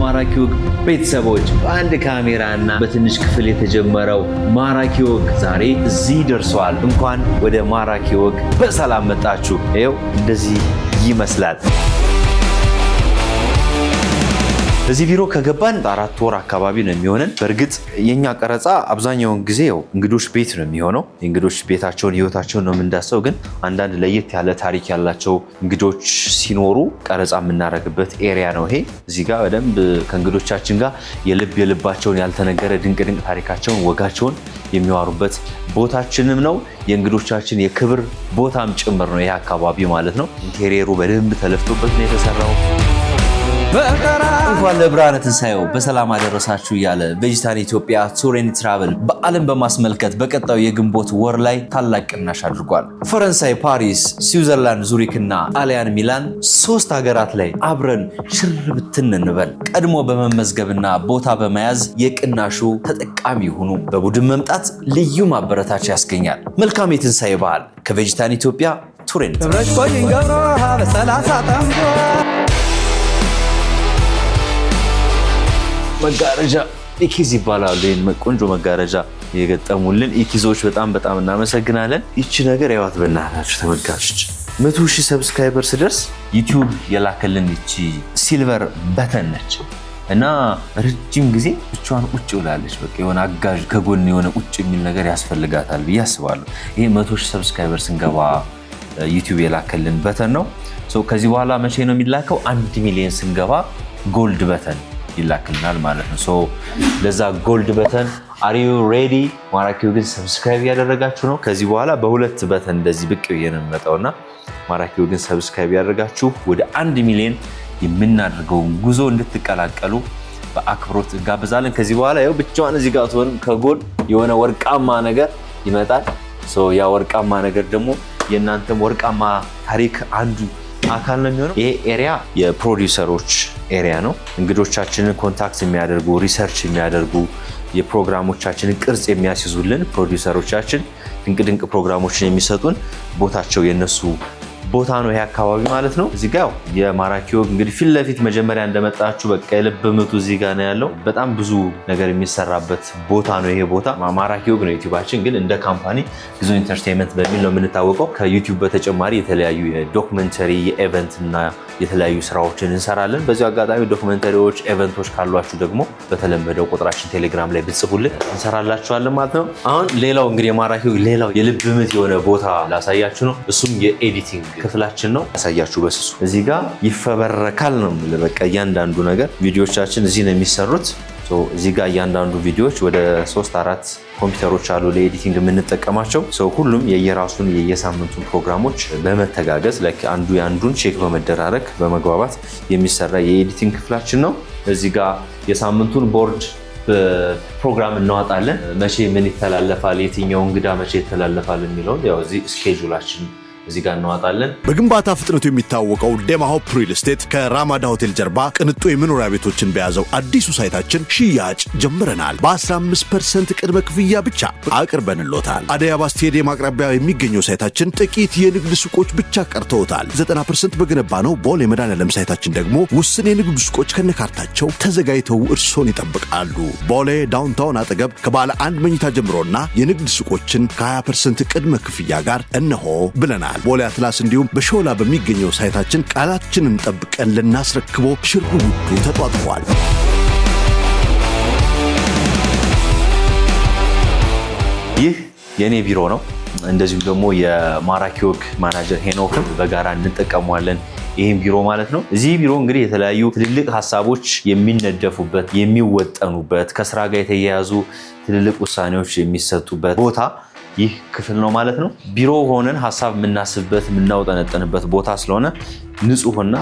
የማራኪ ወግ ቤተሰቦች በአንድ ካሜራና በትንሽ ክፍል የተጀመረው ማራኪ ወግ ዛሬ እዚህ ደርሷል። እንኳን ወደ ማራኪ ወግ በሰላም መጣችሁ። ይኸው እንደዚህ ይመስላል። እዚህ ቢሮ ከገባን 4 ወር አካባቢ ነው የሚሆነን። በእርግጥ የኛ ቀረጻ አብዛኛውን ጊዜ እንግዶች ቤት ነው የሚሆነው። እንግዶች ቤታቸውን ህይወታቸውን ነው የምንዳሰው። ግን አንዳንድ ለየት ያለ ታሪክ ያላቸው እንግዶች ሲኖሩ ቀረጻ የምናደርግበት ኤሪያ ነው ይሄ። እዚህ ጋር በደንብ ከእንግዶቻችን ጋር የልባቸውን ያልተነገረ ድንቅ ታሪካቸውን ወጋቸውን የሚዋሩበት ቦታችንም ነው። የእንግዶቻችን የክብር ቦታም ጭምር ነው ይሄ አካባቢ ማለት ነው። ኢንቴሪየሩ በደንብ ተለፍቶበት ነው የተሰራው። እንኳን ለብርሃነ ትንሣኤው በሰላም አደረሳችሁ እያለ ቬጂታን ኢትዮጵያ ቱር ኤንድ ትራቨል በዓልን በማስመልከት በቀጣዩ የግንቦት ወር ላይ ታላቅ ቅናሽ አድርጓል። ፈረንሳይ ፓሪስ፣ ስዊዘርላንድ ዙሪክ እና ጣሊያን ሚላን 3 ሀገራት ላይ አብረን ሽር ብትን እንበል። ቀድሞ በመመዝገብና ቦታ በመያዝ የቅናሹ ተጠቃሚ ይሁኑ። በቡድን መምጣት ልዩ ማበረታቻ ያስገኛል። መልካም የትንሣኤ በዓል ከቬጂታን ኢትዮጵያ ቱር ኤንድ መጋረጃ ኢኪዝ ይባላሉ። ይሄን ቆንጆ መጋረጃ የገጠሙልን ኢኪዞች በጣም እናመሰግናለን። ይቺ ነገር ያዋት በእናታችሁ ተመልካቾች 100,000 ሰብስክራይበር ስደርስ ዩቲዩብ የላከልን ይቺ ሲልቨር በተን ነች እና ረጅም ጊዜ ብቻዋን ቁጭ ብላለች። በቃ የሆነ አጋዥ ከጎን የሆነ ቁጭ የሚል ነገር ያስፈልጋታል ብዬ አስባለሁ። ይሄ 100,000 ሰብስክራይበር ስንገባ ዩቲዩብ የላከልን በተን ነው። ከዚህ በኋላ መቼ ነው የሚላከው? 1 ሚሊዮን ስንገባ ጎልድ በተን ይላክልናል ማለት ነው። ለዛ ጎልድ በተን አር ዩ ሬዲ? ማራኪ ወግን ሰብስክራይብ ያደረጋችሁ ነው። ከዚህ በኋላ በ2 በተን እንደዚህ ብቅ ብዬ ነው የምመጣውና ማራኪ ወግን ሰብስክራይብ ያደረጋችሁ ወደ 1 ሚሊዮን የምናደርገውን ጉዞ እንድትቀላቀሉ በአክብሮት እንጋብዛለን። ከዚህ በኋላ ያው ብቻዋን እዚህ ጋር ትሆን ከጎን የሆነ ወርቃማ ነገር ይመጣል። ያ ወርቃማ ነገር ደግሞ የእናንተም ወርቃማ ታሪክ አንዱ አካል ነው የሚሆነው። ይሄ ኤሪያ የፕሮዲውሰሮች ኤሪያ ነው። እንግዶቻችንን ኮንታክት የሚያደርጉ ሪሰርች የሚያደርጉ የፕሮግራሞቻችንን ቅርጽ የሚያስይዙልን ፕሮዲውሰሮቻችን ድንቅ ፕሮግራሞችን የሚሰጡን ቦታቸው የነሱ ቦታ ነው ይሄ አካባቢ ማለት ነው። እዚህ ጋር የማራኪ ወግ እንግዲህ ፊት ለፊት መጀመሪያ እንደመጣችሁ በቃ የልብ ምቱ እዚህ ጋር ነው ያለው። በጣም ብዙ ነገር የሚሰራበት ቦታ ነው ይሄ ቦታ። ማራኪ ወግ ነው ዩቲዩባችን፣ ግን እንደ ካምፓኒ ግዞ ኢንተርቴይንመንት በሚል ነው የምንታወቀው። ከዩቲዩብ በተጨማሪ የተለያዩ የዶክመንተሪ የኢቨንት እና የተለያዩ ስራዎችን እንሰራለን። በዚህ አጋጣሚ ዶክመንተሪዎች፣ ኢቨንቶች ካሏችሁ ደግሞ በተለመደው ቁጥራችን ቴሌግራም ላይ ብትጽፉልን እንሰራላችኋለን ማለት ነው። አሁን ሌላው እንግዲህ የማራኪ ወግ ሌላው የልብ ምት የሆነ ቦታ ላሳያችሁ ነው። እሱም የኤዲቲንግ ክፍላችን ነው። ያሳያችሁ በስሱ እዚህ ጋር ይፈበረካል ነው የምልህ። በቃ እያንዳንዱ ነገር ቪዲዮቻችን እዚህ ነው የሚሰሩት። እዚህ ጋር እያንዳንዱ ቪዲዮዎች ወደ 3-4 ኮምፒውተሮች አሉ ለኤዲቲንግ የምንጠቀማቸው። ሁሉም የየራሱን የየሳምንቱን ፕሮግራሞች በመተጋገዝ አንዱ የአንዱን ቼክ በመደራረግ በመግባባት የሚሰራ የኤዲቲንግ ክፍላችን ነው። እዚህ ጋር የሳምንቱን ቦርድ ፕሮግራም እናወጣለን። መቼ ምን ይተላለፋል፣ የትኛው እንግዳ መቼ ይተላለፋል የሚለውን ያው እዚህ ስኬጁላችን እዚህ ጋር እናወጣለን። በግንባታ ፍጥነቱ የሚታወቀው ዴማሆፕ ሪል ስቴት ከራማዳ ሆቴል ጀርባ ቅንጡ የመኖሪያ ቤቶችን በያዘው አዲሱ ሳይታችን ሽያጭ ጀምረናል። በ15% ቅድመ ክፍያ ብቻ አቅርበንሎታል። አደይ አበባ ስቴዲየም አቅራቢያ የሚገኘው ሳይታችን ጥቂት የንግድ ሱቆች ብቻ ቀርተውታል። 90% በገነባ ነው ቦሌ መድኃኔዓለም ሳይታችን ደግሞ ውስን የንግድ ሱቆች ከነካርታቸው ተዘጋጅተው እርሶን ይጠብቃሉ። ቦሌ ዳውንታውን አጠገብ ከባለ 1 መኝታ ጀምሮና የንግድ ሱቆችን ከ20% ቅድመ ክፍያ ጋር እነሆ ብለናል። ቦሌ አትላስ እንዲሁም በሾላ በሚገኘው ሳይታችን ቃላችንን ጠብቀን ልናስረክቦ ሽርጉዱ ተጧጥፏል። ይህ የኔ ቢሮ ነው። እንደዚሁ ደግሞ የማራኪ ወግ ማናጀር ሄኖክም በጋራ እንጠቀመዋለን ይህን ቢሮ ማለት ነው። እዚህ ቢሮ እንግዲህ የተለያዩ ትልልቅ ሀሳቦች የሚነደፉበት የሚወጠኑበት ከስራ ጋር የተያያዙ ትልልቅ ውሳኔዎች የሚሰጡበት ቦታ ይህ ክፍል ነው ማለት ነው። ቢሮ ሆነን ሀሳብ የምናስብበት የምናውጠነጠንበት ቦታ ስለሆነ ንጹህና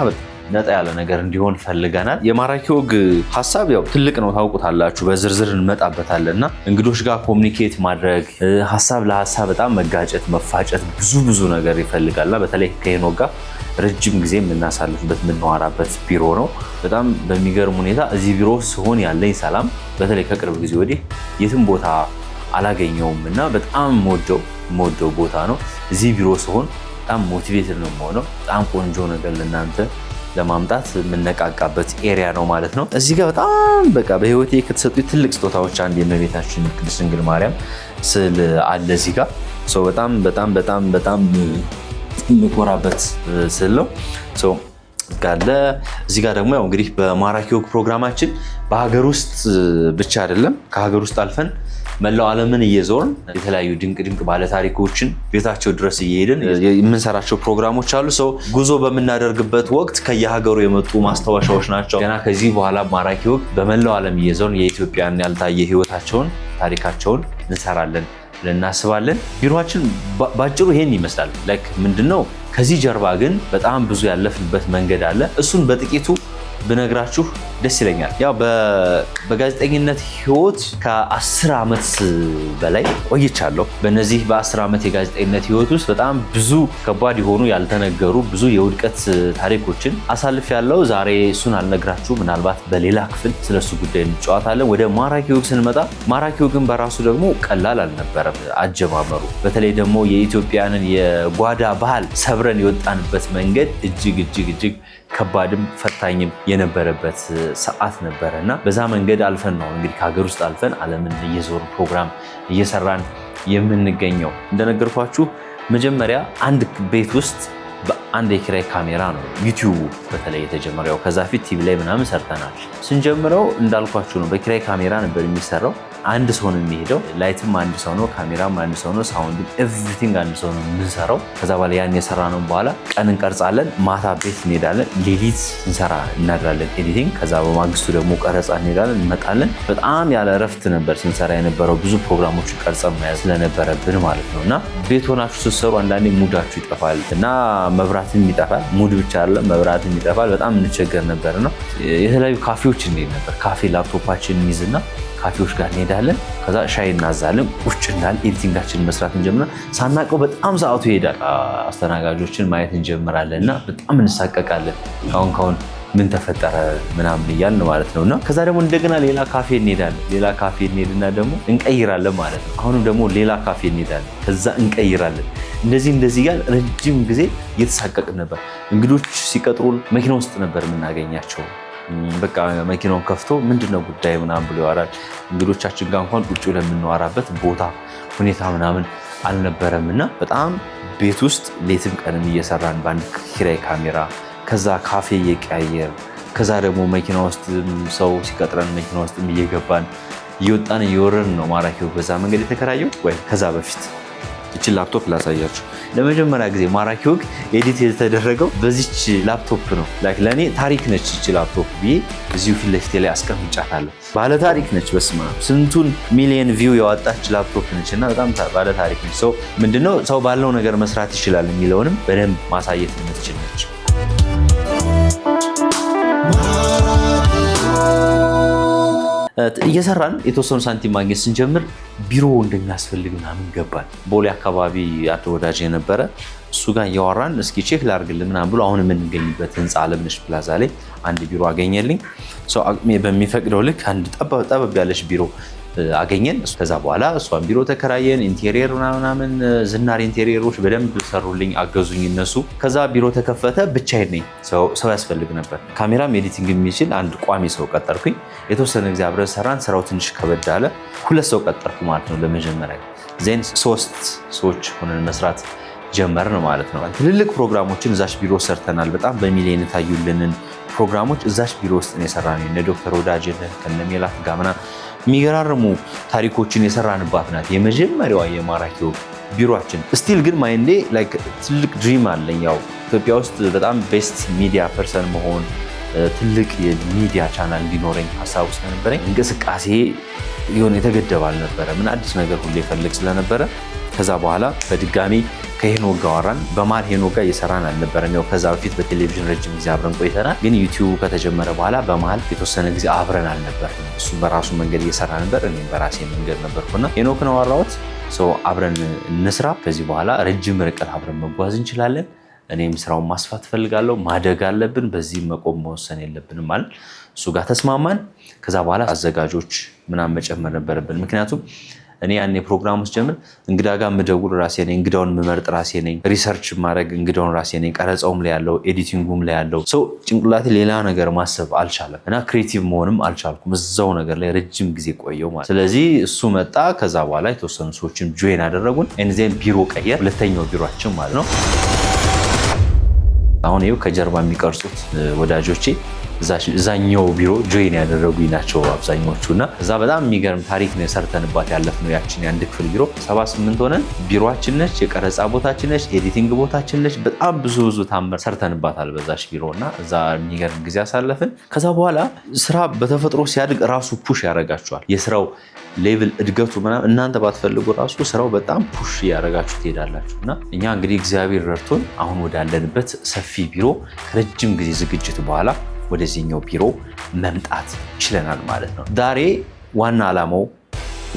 ነጣ ያለ ነገር እንዲሆን ፈልገናል። የማራኪ ወግ ሀሳብ ያው ትልቅ ነው ታውቁታላችሁ፣ በዝርዝር እንመጣበታለንና እንግዶች ጋር ኮሚኒኬት ማድረግ ሀሳብ ለሀሳብ በጣም መጋጨት መፋጨት ብዙ ነገር ይፈልጋልና በተለይ ከሄኖክ ጋር ረጅም ጊዜ የምናሳልፍበት የምንዋራበት ቢሮ ነው። በጣም በሚገርም ሁኔታ እዚህ ቢሮ ሲሆን ያለኝ ሰላም በተለይ ከቅርብ ጊዜ ወዲህ የትም ቦታ አላገኘውም እና በጣም ሞደው ቦታ ነው። እዚህ ቢሮ ሲሆን በጣም ሞቲቬትድ ነው የምሆነው። በጣም ቆንጆ ነገር ለእናንተ ለማምጣት የምነቃቃበት ኤሪያ ነው ማለት ነው። እዚህ ጋር በጣም በቃ በህይወቴ ከተሰጡ ትልቅ ስጦታዎች አንድ የእመቤታችን ቅድስት ድንግል ማርያም ስዕል አለ እዚህ ጋር በጣም በጣም በጣም በጣም የምኮራበት ስዕል ነው። ጋለ እዚህ ጋር ደግሞ ያው እንግዲህ በማራኪ ወግ ፕሮግራማችን በሀገር ውስጥ ብቻ አይደለም ከሀገር ውስጥ አልፈን መላው ዓለምን እየዞርን የተለያዩ ድንቅ ድንቅ ባለታሪኮችን ቤታቸው ድረስ እየሄድን የምንሰራቸው ፕሮግራሞች አሉ። ጉዞ በምናደርግበት ወቅት ከየሀገሩ የመጡ ማስታወሻዎች ናቸው። ገና ከዚህ በኋላ ማራኪ ወግ በመላው ዓለም እየዞርን የኢትዮጵያን ያልታየ ህይወታቸውን ታሪካቸውን እንሰራለን ብለን እናስባለን። ቢሮአችን ባጭሩ ይሄን ይመስላል። ምንድነው ከዚህ ጀርባ ግን በጣም ብዙ ያለፍንበት መንገድ አለ። እሱን በጥቂቱ ብነግራችሁ ደስ ይለኛል። ያው በጋዜጠኝነት ህይወት ከ10 ዓመት በላይ ቆይቻለሁ። በእነዚህ በ10 ዓመት የጋዜጠኝነት ህይወት ውስጥ በጣም ብዙ ከባድ የሆኑ ያልተነገሩ ብዙ የውድቀት ታሪኮችን አሳልፌያለሁ። ዛሬ እሱን አልነግራችሁ፣ ምናልባት በሌላ ክፍል ስለሱ ጉዳይ እንጨዋታለን። ወደ ማራኪ ወግ ስንመጣ ማራኪ ወግን በራሱ ደግሞ ቀላል አልነበረም አጀማመሩ። በተለይ ደግሞ የኢትዮጵያንን የጓዳ ባህል ሰብረን የወጣንበት መንገድ እጅግ እጅግ እጅግ ከባድም ፈታኝም የነበረበት ሰዓት ነበረ እና በዛ መንገድ አልፈን ነው እንግዲህ ከሀገር ውስጥ አልፈን ዓለምን እየዞር ፕሮግራም እየሰራን የምንገኘው። እንደነገርኳችሁ መጀመሪያ አንድ ቤት ውስጥ በአንድ የኪራይ ካሜራ ነው ዩቲዩብ በተለይ የተጀመረው። ከዛ ፊት ቲቪ ላይ ምናምን ሰርተናል። ስንጀምረው እንዳልኳችሁ ነው በኪራይ ካሜራ ነበር የሚሰራው። አንድ ሰው ነው የሚሄደው። ላይትም አንድ ሰው ነው፣ ካሜራም አንድ ሰው ነው፣ ሳውንድ ኤቭሪቲንግ አንድ ሰው ነው የምንሰራው። ከዛ በኋላ ያን የሰራነው በኋላ ቀን እንቀርጻለን፣ ማታ ቤት እንሄዳለን፣ ሌሊት እንሰራ እናድራለን ኤዲቲንግ። ከዛ በማግስቱ ደግሞ ቀረጻ እንሄዳለን፣ እንመጣለን። በጣም ያለ እረፍት ነበር ስንሰራ የነበረው ብዙ ፕሮግራሞችን ቀርጸን መያዝ ስለነበረብን ማለት ነው። እና ቤት ሆናችሁ ስትሰሩ አንዳንዴ ሙዳችሁ ይጠፋል እና መብራትም ይጠፋል። ሙድ ብቻ አይደለም መብራትም ይጠፋል። በጣም እንቸገር ነበር ነው። የተለያዩ ካፌዎች እንሄድ ነበር። ካፌ ላፕቶፓችን እንይዝና ካፌዎች ጋር እንሄዳለን። ከዛ ሻይ እናዛለን። ቁጭ እንዳለን ኤዲቲንጋችንን መስራት እንጀምራለን። ሳናውቀው በጣም ሰዓቱ ይሄዳል። አስተናጋጆችን ማየት እንጀምራለን እና በጣም እንሳቀቃለን። ካሁን ምን ተፈጠረ ምናምን እያልን ማለት ነው። እና ከዛ ደግሞ እንደገና ሌላ ካፌ እንሄዳለን። ሌላ ካፌ እንሄድና ደግሞ እንቀይራለን ማለት ነው። አሁንም ደግሞ ሌላ ካፌ እንሄዳለን። ከዛ እንቀይራለን። እንደዚህ ጋር ረጅም ጊዜ እየተሳቀቅን ነበር። እንግዶች ሲቀጥሩን መኪና ውስጥ ነበር የምናገኛቸው። በቃ መኪናውን ከፍቶ ምንድነው ጉዳይ ምናምን ብሎ ያወራል። እንግዶቻችን ጋር እንኳን ቁጭ ብለን የምናወራበት ቦታ ሁኔታ ምናምን አልነበረም እና በጣም ቤት ውስጥ ሌትም ቀንም እየሰራን በአንድ ኪራይ ካሜራ፣ ከዛ ካፌ እየቀያየር፣ ከዛ ደግሞ መኪና ውስጥ ሰው ሲቀጥረን መኪና ውስጥ እየገባን እየወጣን እየወረን ነው ማራኪ ወግ በዛ መንገድ የተከራየው። ወይ ከዛ በፊት እቺ ላፕቶፕ ላሳያችሁ። ለመጀመሪያ ጊዜ ማራኪ ወግ ኤዲት የተደረገው በዚች ላፕቶፕ ነው። ለእኔ ታሪክ ነች እቺ ላፕቶፕ ብዬ እዚሁ ፊት ለፊቴ ላይ አስቀምጫታለሁ። ባለ ታሪክ ነች። በስመ አብ ስንቱን ሚሊየን ቪው ያወጣች ላፕቶፕ ነች እና በጣም ባለ ታሪክ ነች። ምንድነው ሰው ባለው ነገር መስራት ይችላል የሚለውንም በደንብ ማሳየት የምትችል ነች። እየሰራን የተወሰኑ ሳንቲም ማግኘት ስንጀምር ቢሮ እንደሚያስፈልግ ምናምን ገባል። ቦሌ አካባቢ አንድ ወዳጅ የነበረ እሱ ጋር እያወራን እስኪ ቼክ ላድርግልህ ምናምን ብሎ አሁን የምንገኝበት ህንፃ አለምነሽ ፕላዛ ላይ አንድ ቢሮ አገኘልኝ። አቅሜ በሚፈቅደው ልክ አንድ ጠበብ ያለች ቢሮ አገኘን። ከዛ በኋላ እሷን ቢሮ ተከራየን። ኢንቴሪየር ምናምን ዝናር ኢንቴሪየሮች በደንብ ሰሩልኝ፣ አገዙኝ እነሱ። ከዛ ቢሮ ተከፈተ። ብቻዬን ነኝ። ሰው ያስፈልግ ነበር። ካሜራም ኤዲቲንግ የሚችል አንድ ቋሚ ሰው ቀጠርኩኝ። የተወሰነ ጊዜ አብረን ሰራን። ስራው ትንሽ ከበድ አለ። 2 ሰው ቀጠርኩ ማለት ነው ለመጀመሪያ። ዜን 3 ሰዎች ሆነን መስራት ጀመርን ማለት ነው። ትልልቅ ፕሮግራሞችን እዛች ቢሮ ሰርተናል። በጣም በሚሊዮን የታዩልንን ፕሮግራሞች እዛች ቢሮ ውስጥ ነው የሰራነው። እነ ዶክተር ወዳጅነህ ከነ ሜላት ጋር ምናምን የሚገራርሙ ታሪኮችን የሰራንባት ናት የመጀመሪያዋ የማራኪ ወግ ቢሮአችን። ስቲል ግን ማይንዴ ትልቅ ድሪም አለኝ። ያው ኢትዮጵያ ውስጥ በጣም ቤስት ሚዲያ ፐርሰን መሆን፣ ትልቅ የሚዲያ ቻናል እንዲኖረኝ ሀሳቡ ስለነበረኝ እንቅስቃሴ የሆነ የተገደበ አልነበረ። ምን አዲስ ነገር ሁሌ ፈልግ ስለነበረ ከዛ በኋላ በድጋሚ ከሄኖክ ጋር አወራን። በመሀል ሄኖክ ጋር እየሰራን አልነበረም። ያው ከዛ በፊት በቴሌቪዥን ረጅም ጊዜ አብረን ቆይተናል። ግን ዩቲዩብ ከተጀመረ በኋላ በመሀል የተወሰነ ጊዜ አብረን አልነበርም። እሱ በራሱ መንገድ እየሰራ ነበር፣ እኔም በራሴ መንገድ ነበርኩና ሄኖክን አወራሁት። አብረን እንስራ፣ ከዚህ በኋላ ረጅም ርቀት አብረን መጓዝ እንችላለን። እኔም ስራውን ማስፋት ፈልጋለሁ፣ ማደግ አለብን፣ በዚህ መቆም መወሰን የለብንም ማለት እሱ ጋር ተስማማን። ከዛ በኋላ አዘጋጆች ምናምን መጨመር ነበረብን። ምክንያቱም እኔ ያኔ ፕሮግራሙስ ጀምር እንግዳ ጋር ምደውል ራሴ ነኝ እንግዳውን ምመርጥ ራሴ ነኝ ሪሰርች ማድረግ እንግዳውን ራሴ ነኝ ቀረጻውም ላይ ያለው ኤዲቲንጉም ላይ ያለው ሰው ጭንቅላቴ ሌላ ነገር ማሰብ አልቻለም እና ክሬቲቭ መሆንም አልቻልኩም እዛው ነገር ላይ ረጅም ጊዜ ቆየው ማለት ስለዚህ እሱ መጣ ከዛ በኋላ የተወሰኑ ሰዎችን ጆይን አደረጉን ኤንዜን ቢሮ ቀየር ሁለተኛው ቢሮአችን ማለት ነው አሁን ይኸው ከጀርባ የሚቀርጹት ወዳጆቼ እዛኛው ቢሮ ጆይን ያደረጉኝ ናቸው አብዛኞቹና እዛ በጣም የሚገርም ታሪክ ነው ሰርተንባት ያለፍነው ያችን የአንድ ክፍል ቢሮ 78 ሆነን ቢሮአችን ነች የቀረጻ ቦታችን ነች ኤዲቲንግ ቦታችን ነች በጣም ብዙ ታምር ሰርተንባታል በዛሽ ቢሮና እዛ የሚገርም ጊዜ አሳለፍን ከዛ በኋላ ስራ በተፈጥሮ ሲያድግ ራሱ ፑሽ ያደርጋቸዋል የስራው ሌቭል እድገቱ ምናምን እናንተ ባትፈልጉ ራሱ ስራው በጣም ፑሽ ያደርጋችሁ ትሄዳላችሁ እና እኛ እንግዲህ እግዚአብሔር ረድቶን አሁን ወዳለንበት ሰፊ ቢሮ ከረጅም ጊዜ ዝግጅት በኋላ ወደዚህኛው ቢሮ መምጣት ችለናል ማለት ነው ዛሬ ዋና ዓላማው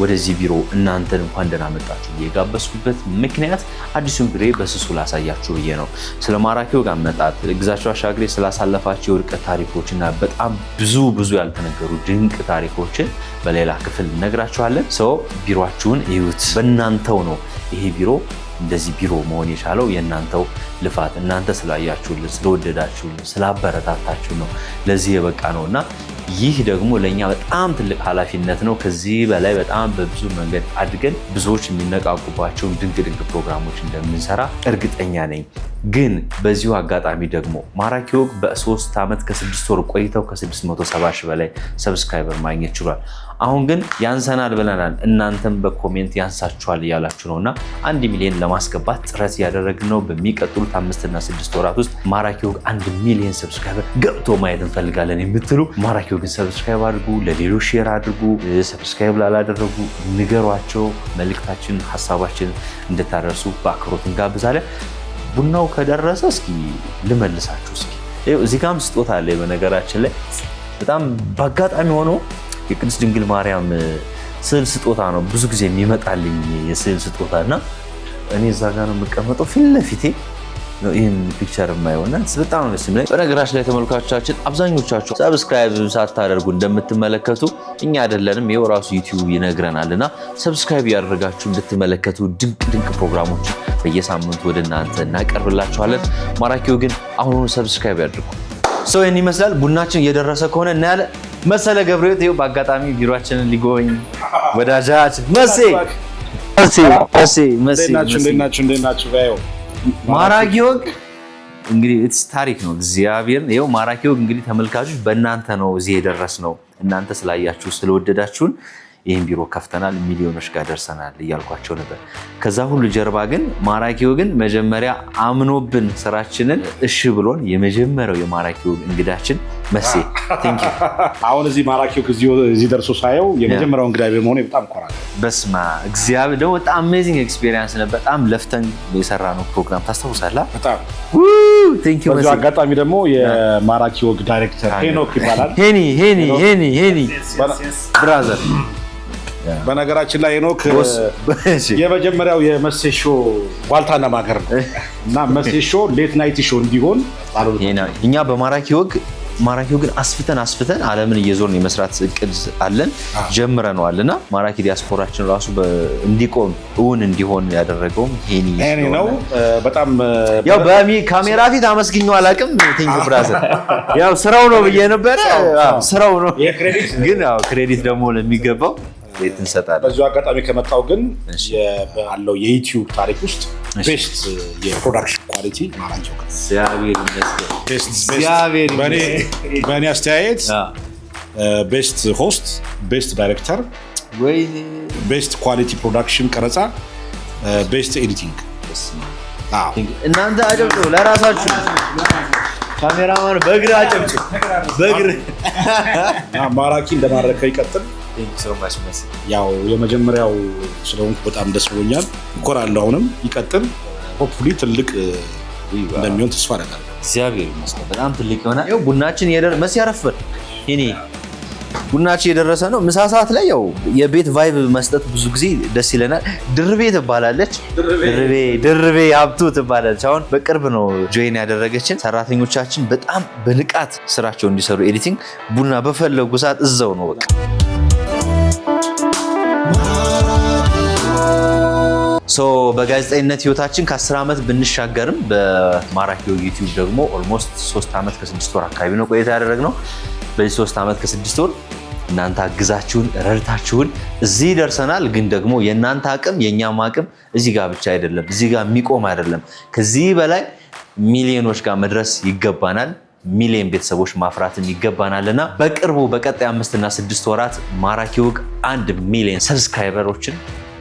ወደዚህ ቢሮ እናንተን እንኳን ደህና መጣችሁ የጋበዝኩበት ምክንያት አዲሱን ቢሮ በስሱ ላሳያችሁ ብዬ ነው ስለ ማራኪው ጋር መጣት ግዛቸው አሻግሬ ስላሳለፋቸው የርቀት ታሪኮችና በጣም ብዙ ያልተነገሩ ድንቅ ታሪኮችን በሌላ ክፍል እነግራችኋለን ሰው ቢሮአችሁን እዩት በእናንተው ነው ይሄ ቢሮ እንደዚህ ቢሮ መሆን የቻለው የእናንተው ልፋት እናንተ ስላያችሁልን ስለወደዳችሁልን ስላበረታታችሁ ነው ለዚህ የበቃ ነውና ይህ ደግሞ ለኛ በጣም ትልቅ ኃላፊነት ነው ከዚህ በላይ በጣም በብዙ መንገድ አድገን ብዙዎች የሚነቃቁባቸው ድንቅ ፕሮግራሞች እንደምንሰራ እርግጠኛ ነኝ ግን በዚሁ አጋጣሚ ደግሞ ማራኪ ወግ በ3 ዓመት ከ6 ወር ቆይተው ከ670 ሺህ በላይ ሰብስክራይበር ማግኘት ችሏል አሁን ግን ያንሰናል ብለናል እናንተም በኮሜንት ያንሳችኋል እያላችሁ ነውና 1 ሚሊዮን ለማስገባት ጥረት ያደረግን ነው በሚቀጥሉት 5 እና 6 ወራት ውስጥ ማራኪ ወግ 1 ሚሊዮን ሰብስክራይበር ገብቶ ማየት እንፈልጋለን የምትሉ ማራኪ ወግን ሰብስክራይብ አድርጉ ለሌሎች ሼር አድርጉ ሰብስክራይብ ላላደረጉ ንገሯቸው መልእክታችን ሐሳባችን እንድታደርሱ በአክብሮት እንጋብዛለን ቡናው ከደረሰ እስኪ ልመልሳችሁ እስኪ እዚህ ጋርም ስጦታ አለ በነገራችን ላይ በጣም በአጋጣሚ ሆኖ የቅድስት ድንግል ማርያም ስዕል ስጦታ ነው ብዙ ጊዜ የሚመጣልኝ የስዕል ስጦታና እኔ እዛ ጋር ነው የምቀመጠው ፊት ለፊቴ ነው ይሄን ፒክቸር የማይሆንና በጣም ነው ስምለ በነገራችን ላይ ተመልካቾቻችን አብዛኞቻችሁ ሰብስክራይብ ሳታደርጉ እንደምትመለከቱ እኛ አይደለንም ይሄው ራሱ ዩቲዩብ ይነግረናልና ሰብስክራይብ ያደርጋችሁ እንድትመለከቱ ድንቅ ፕሮግራሞች በየሳምንቱ ወደ እናንተ እናቀርብላችኋለን ማራኪው ግን አሁን ሰብስክራይብ ያድርጉ ሰው እኔ ይመስላል ቡናችን እየደረሰ ከሆነ እናያለ መሰለ ገብሬት ይኸው በአጋጣሚ ቢሮአችንን ሊጎበኝ ወዳጃችን መሴ እንደናችሁ ባዩ ማራኪ ወግ እንግዲህ ታሪክ ነው እግዚአብሔር ይኸው ማራኪ ወግ እንግዲህ ተመልካቾች በእናንተ ነው እዚህ የደረስነው እናንተ ስላያችሁ ስለወደዳችሁን ይሄን ቢሮ ከፍተናል ሚሊዮኖች ጋር ደርሰናል እያልኳቸው ነበር ከዛ ሁሉ ጀርባ ግን ማራኪ ወግን መጀመሪያ አምኖብን ስራችንን እሺ ብሎን የመጀመሪያው የማራኪ ወግ እንግዳችን መሴ ቴንክ ዩ አሁን እዚህ ማራኪ ወግ እዚህ ደርሶ ሳየው የመጀመሪያው እንግዳ በመሆኔ በጣም ኮራለሁ በስማ እግዚአብሔር ደግሞ በጣም አሜዚንግ ኤክስፒሪየንስ ነበር በጣም ለፍተን የሰራነው ፕሮግራም ታስታውሳለህ በጣም ቴንክ ዩ በዚህ አጋጣሚ ደግሞ የማራኪ ወግ ዳይሬክተር ሄኖክ ይባላል ሄኒ ብራዘር በነገራችን ላይ ሄኖክ የመጀመሪያው የመሴ ሾው ዋልታና ማገር ነው እና መሴ ሾው ሌት ናይት ሾው እንዲሆን እኛ በማራኪ ወግን አስፍተን ዓለምን እየዞርን የመስራት እቅድ አለን ጀምረነዋልና ማራኪ ዲያስፖራችን ራሱ እንዲቆም እውን እንዲሆን ያደረገውም ሄኒ ነው በጣም ያው ካሜራ ፊት አመስግኘው አላቅም ቴንክ ዩ ብራዘር ያው ስራው ነው ብዬ ነበር ስራው ነው ግን ያው ክሬዲት ደግሞ ለሚገባው እንሰጣለን በዚሁ አጋጣሚ ከመጣው ግን ባለው የዩቲዩብ ታሪክ ውስጥ ቤስት የፕሮዳክሽን ኳሊቲ ማራኪ ወግ እግዚአብሔር በእኔ አስተያየት ቤስት ሆስት ቤስት ዳይሬክተር ቤስት ኳሊቲ ፕሮዳክሽን ቀረጻ ቤስት ኤዲቲንግ እናንተ አጨብጭቡ ለራሳችሁ ካሜራማን በእግር አጨብጭቡ በእግር ማራኪ እንደማረከ ይቀጥል ያው የመጀመሪያው ስለሆንኩ በጣም ደስ ብሎኛል እኮራለሁ አሁንም ይቀጥል ሆፕፉሊ ትልቅ እንደሚሆን ተስፋ አደርጋለሁ እግዚአብሔር ይመስገን በጣም ትልቅ ይሆናል ያው ቡናችን መስ ያረፈን እኔ ቡናችን የደረሰ ነው ምሳ ሰዓት ላይ ያው የቤት ቫይብ መስጠት ብዙ ጊዜ ደስ ይለናል ድርቤ ትባላለች ድርቤ ሀብቱ ትባላለች አሁን በቅርብ ነው ጆይን ያደረገችን ሰራተኞቻችን በጣም በንቃት ስራቸው እንዲሰሩ ኤዲቲንግ ቡና በፈለጉ ሰዓት እዛው ነው በቃ በጋዜጠኝነት ህይወታችን ከ10 ዓመት ብንሻገርም በማራኪ ወግ ዩቲዩብ ደግሞ ኦልሞስት 3 ዓመት ከ6 ወር አካባቢ ነው ቆይታ ያደረግነው። በዚህ 3 ዓመት ከ6 ወር እናንተ አግዛችሁን ረድታችሁን እዚህ ደርሰናል። ግን ደግሞ የእናንተ አቅም የእኛም አቅም እዚህ ጋር ብቻ አይደለም፣ እዚህ ጋር የሚቆም አይደለም። ከዚህ በላይ ሚሊዮኖች ጋር መድረስ ይገባናል። ሚሊዮን ቤተሰቦች ማፍራትም ይገባናልና በቅርቡ በቀጣይ 5 እና 6 ወራት ማራኪ ወግ 1 ሚሊዮን ሰብስክራይበሮችን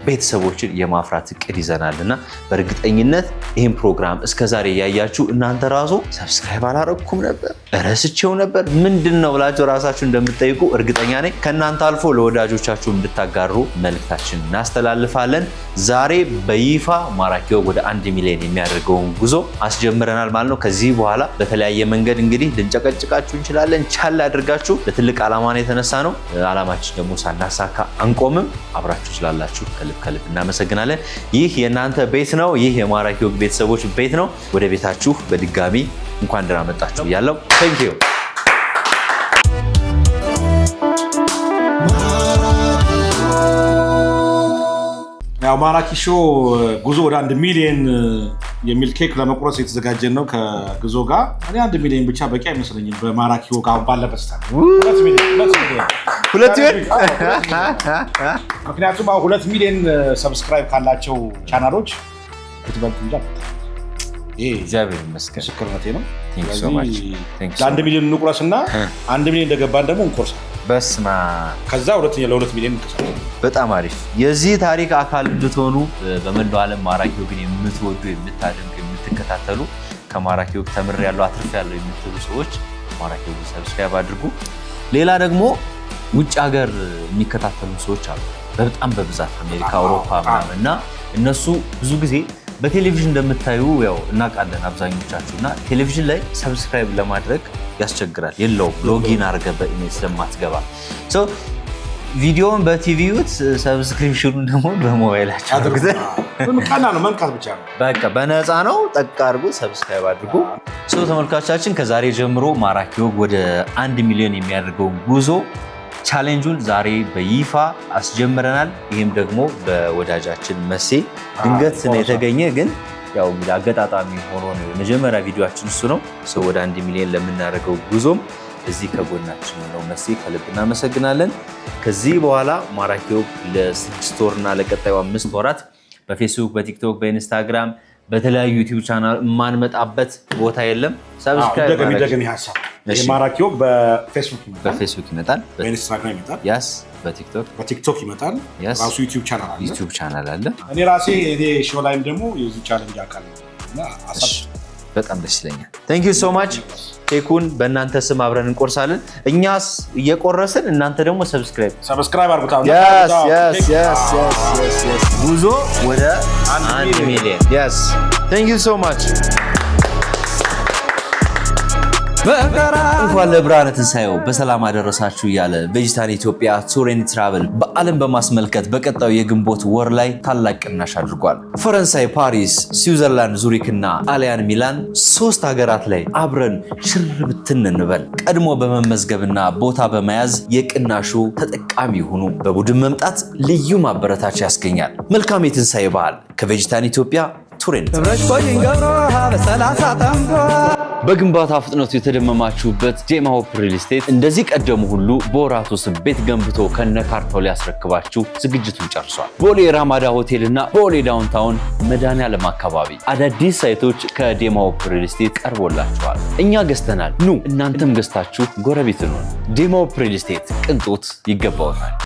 ቤተሰቦችን የማፍራት እቅድ ይዘናልና በእርግጠኝነት ይህን ፕሮግራም እስከዛሬ ያያችሁ እናንተ ራሱ ሰብስክራይብ አላረኩም ነበር ረስቼው ነበር ምንድነው ብላችሁ ራሳችሁ እንደምትጠይቁ እርግጠኛ ነኝ። ከእናንተ አልፎ ለወዳጆቻችሁ እንድታጋሩ መልእክታችን እናስተላልፋለን። ዛሬ በይፋ ማራኪ ወግ ወደ 1 ሚሊዮን የሚያደርገውን ጉዞ አስጀምረናል ማለት ነው። ከዚህ በኋላ በተለያየ መንገድ እንግዲህ ልንጨቀጭቃችሁ እንችላለን። ቻል አድርጋችሁ ለትልቅ ዓላማ ነው የተነሳ ነው። ዓላማችን ደግሞ ሳናሳካ አንቆምም። አብራችሁ ስላላችሁ ከልብ እናመሰግናለን። ይህ የእናንተ ቤት ነው። ይህ የማራኪ ወግ ቤተሰቦች ቤት ነው። ወደ ቤታችሁ በድጋሚ እንኳን ደህና መጣችሁ ብያለሁ። ቴንክ ዩ። ያው ማራኪ ሾው ጉዞ ወደ 1 ሚሊዮን የሚል ኬክ ለመቁረስ የተዘጋጀን ነው ከግዞ ጋር። እኔ 1 ሚሊዮን ብቻ በቂ አይመስለኝም። በማራኪ ወግ አሁን ባለበት ስታ 2 ሚሊዮን ምክንያቱም አሁን 2 ሚሊዮን ሰብስክራይብ ካላቸው ቻናሎች ክትበልጥ እንጃ። እግዚአብሔር ይመስገን ምስክርነቴ ነው። ለ1 ሚሊዮን እንቁረስና 1 ሚሊዮን እንደገባን ደግሞ እንቆርሳለን። በስማ ከዛ ለ2 ሚሊዮን እንቀሳለን። በጣም አሪፍ። የዚህ ታሪክ አካል እንድትሆኑ በመላው ዓለም ማራኪ ወግን የምትወዱ የምታደንቁ የምትከታተሉ ከማራኪ ወግ ተምሬያለሁ አትርፌያለሁ የምትሉ ሰዎች ማራኪ ወግ ሰብስክራይብ አድርጉ። ሌላ ደግሞ ውጭ ሀገር የሚከታተሉ ሰዎች አሉ በጣም በብዛት አሜሪካ፣ አውሮፓ ምናምን እና እነሱ ብዙ ጊዜ በቴሌቪዥን እንደምታዩ ያው እናውቃለን አብዛኞቻችሁ እና ቴሌቪዥን ላይ ሰብስክራይብ ለማድረግ ያስቸግራል። የለውም ሎጊን አድርገህ በኢሜል ስለማትገባ ቪዲዮውን በቲቪዩት ሰብስክሪፕሽኑን ደግሞ በሞባይላችሁ አድርጉት። ቀና ነው መንካት ብቻ ነው። በቃ በነፃ ነው። ጠቅ አድርጉ፣ ሰብስክራይብ አድርጉ። ተመልካቾቻችን ከዛሬ ጀምሮ ማራኪ ወግ ወደ 1 ሚሊዮን የሚያደርገውን ጉዞ ቻሌንጁን ዛሬ በይፋ አስጀምረናል። ይህም ደግሞ በወዳጃችን መሴ ድንገት ነው የተገኘ፣ ግን ያው እንግዲህ አገጣጣሚ ሆኖ ነው የመጀመሪያ ቪዲዮአችን እሱ ነው። ወደ 1 ሚሊዮን ለምናደርገው ጉዞም እዚህ ከጎናችን ነው መሴ፣ ከልብ እናመሰግናለን። ከዚህ በኋላ ማራኪ ወግ ለ6 ወርና ለቀጣዩ 5 ወራት በፌስቡክ፣ በቲክቶክ፣ በኢንስታግራም በተለያዩ ዩቲዩብ ቻናል የማንመጣበት ቦታ የለም። ሰብስክራይብ ደግሜ ሀሳብ ማራኪ ወግ በፌስቡክ ይመጣል፣ በኢንስታግራም ይመጣል፣ በቲክቶክ ይመጣል። ራሱ ዩቲዩብ ቻናል አለ። እኔ ራሴ ሾው ላይም ደግሞ የዚህ ቻሌንጅ አካል በጣም ደስ ይለኛል። ቴንክ ዩ ሶ ማች። ኬኩን በእናንተ ስም አብረን እንቆርሳለን። እኛስ እየቆረስን እናንተ ደግሞ ሰብስክራይብ አድርጉት። ጉዞ ወደ 1 ሚሊዮን። ቴንክ ዩ ሶ ማች። እንኳን ለብርሃነ ትንሣኤው በሰላም አደረሳችሁ እያለ ቬጂታን ኢትዮጵያ ቱር ኤንድ ትራቨል በዓለም በማስመልከት በቀጣዩ የግንቦት ወር ላይ ታላቅ ቅናሽ አድርጓል። ፈረንሳይ ፓሪስ፣ ስዊዘርላንድ ዙሪክ እና ጣሊያን ሚላን 3 ሀገራት ላይ አብረን ሽር ብትን እንበል። ቀድሞ በመመዝገብና ቦታ በመያዝ የቅናሹ ተጠቃሚ ሁኑ። በቡድን መምጣት ልዩ ማበረታቻ ያስገኛል። መልካም የትንሣኤ በዓል ከቬጂታን ኢትዮጵያ ቱር ኤንድ በግንባታ ፍጥነቱ የተደመማችሁበት ዴማ ሆፕ ሪል ስቴት እንደዚህ ቀደሙ ሁሉ በወራት ውስጥ ቤት ገንብቶ ከነካርታው ሊያስረክባችሁ ዝግጅቱን ጨርሷል። ቦሌ ራማዳ ሆቴል እና ቦሌ ዳውንታውን መድኃኔዓለም አካባቢ አዳዲስ ሳይቶች ከዴማ ሆፕ ሪል ስቴት ቀርቦላችኋል። እኛ ገዝተናል፣ ኑ እናንተም ገዝታችሁ ጎረቤት ሁኑ። ዴማ ሆፕ ሪል ስቴት ቅንጦት ይገባዎታል።